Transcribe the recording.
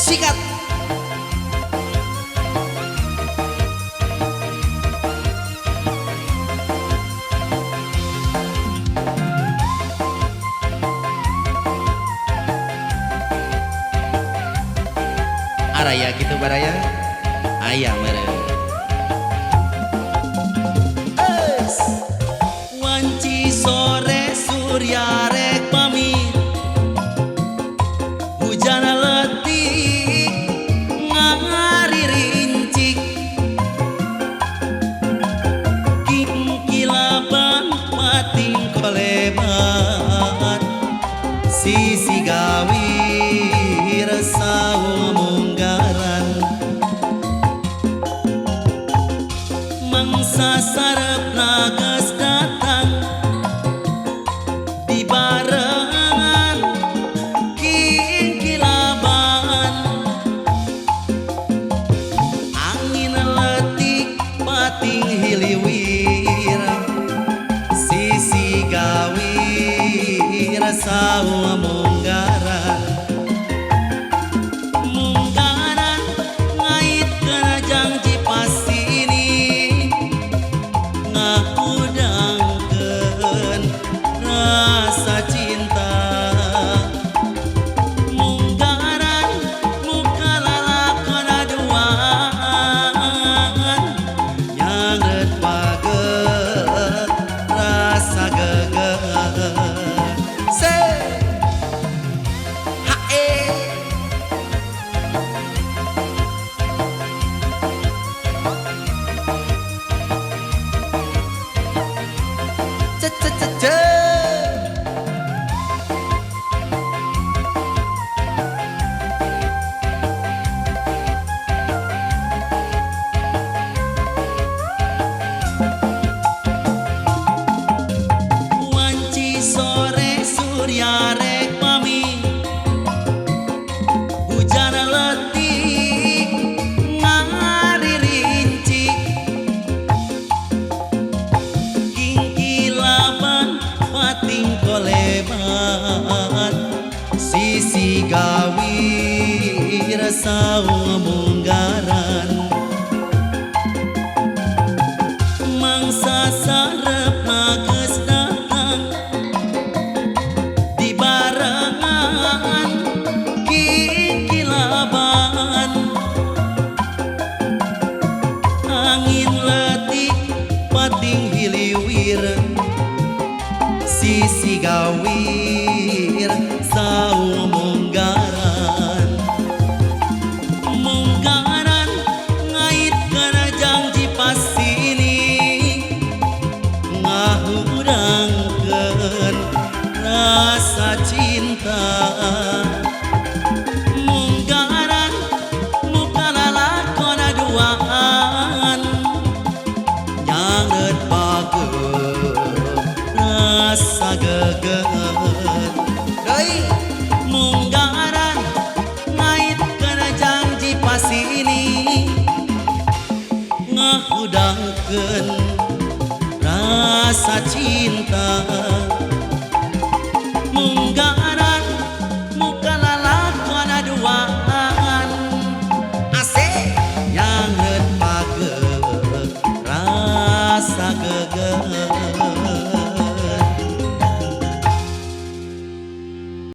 sikat. Araya gitu baraya ayam mere wanci sore surya rek pamit hujan letih ngari rincik kilaban mating kolebat sisi gawi rasa munggaran mangsa sarep nagas datang di barengan kilaban angin letik pating hiliwir sisi gawi rasa munggaran wanci sore surya rek pamit hujan letih ngari rincik kilaban pating kolebat sisi gawi rasa munggaran mangsa sarep nages datang di barengan kilaban angin letih pating hiliwir sisi gawir saung munggaran munggaran ngait kana janji pasini ngahurangkeun rasa cinta munggaran muka lalakona duaan nyanget bageut rasa geget deui munggaran ngait kana janji pasini ngahudangkeun rasa cinta